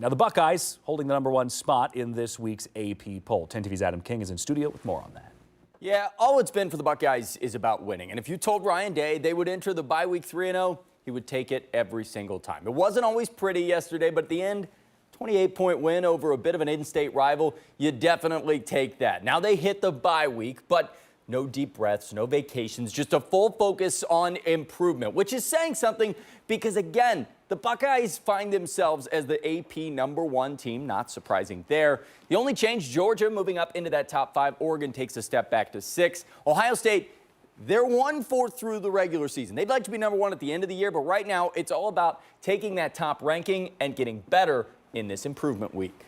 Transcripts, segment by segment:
Now the Buckeyes holding the #1 spot in this week's AP poll. 10 TV's Adam King is in studio with more on that. Yeah, all it's been for the Buckeyes is about winning. And if you told Ryan Day they would enter the bye week 3-0, he would take it every single time. It wasn't always pretty yesterday, but at the end, 28-point win over a bit of an in-state rival, you definitely take that. Now they hit the bye week, but no deep breaths, no vacations, just a full focus on improvement, which is saying something because, again, the Buckeyes find themselves as the AP #1 team, not surprising there. The only change, Georgia moving up into that top 5. Oregon takes a step back to 6. Ohio State, they're 1-4 through the regular season. They'd like to be #1 at the end of the year, but right now it's all about taking that top ranking and getting better in this improvement week.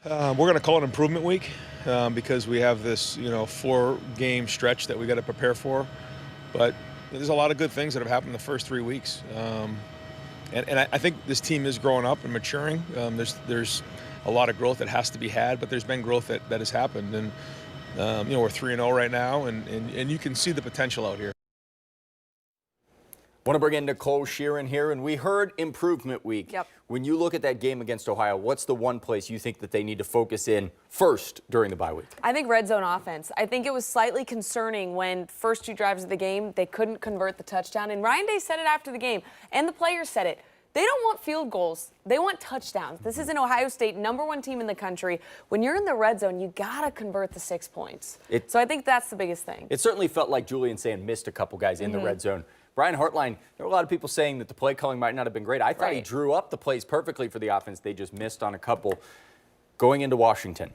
We're going to call it improvement week because we have this, 4-game stretch that we got to prepare for. But there's a lot of good things that have happened the first 3 weeks. And I think this team is growing up and maturing. There's a lot of growth that has to be had, but there's been growth that has happened. And, we're 3-0 right now, and you can see the potential out here. Want to bring in Nicole Sheeran here, and we heard improvement week. Yep. When you look at that game against Ohio, what's the one place you think that they need to focus in first during the bye week? I think red zone offense. I think it was slightly concerning when first 2 drives of the game, they couldn't convert the touchdown. And Ryan Day said it after the game, and the players said it. They don't want field goals. They want touchdowns. This is an Ohio State #1 team in the country. When you're in the red zone, you got to convert the 6 points. So I think that's the biggest thing. It certainly felt like Julian Sand missed a couple guys in the red zone. Brian Hartline, there were a lot of people saying that the play calling might not have been great. I thought he drew up the plays perfectly for the offense. They just missed on a couple. Going into Washington,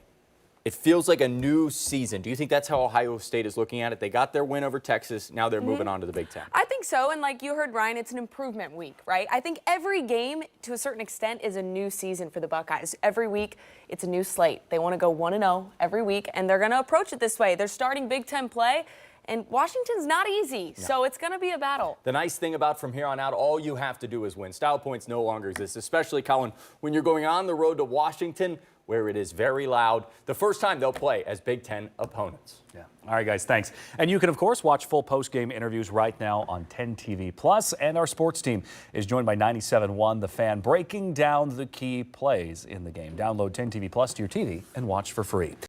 it feels like a new season. Do you think that's how Ohio State is looking at it? They got their win over Texas. Now they're moving on to the Big Ten. I think so, and like you heard, Ryan, it's an improvement week, right? I think every game, to a certain extent, is a new season for the Buckeyes. Every week, it's a new slate. They want to go 1-0 every week, and they're going to approach it this way. They're starting Big Ten play, and Washington's not easy, so it's going to be a battle. The nice thing about from here on out, all you have to do is win. Style points no longer exist, especially, Colin, when you're going on the road to Washington, where it is very loud. The first time they'll play as Big Ten opponents. Yeah. All right, guys, thanks. And you can, of course, watch full post-game interviews right now on 10 TV Plus. And our sports team is joined by 97.1 The Fan, breaking down the key plays in the game. Download 10 TV Plus to your TV and watch for free.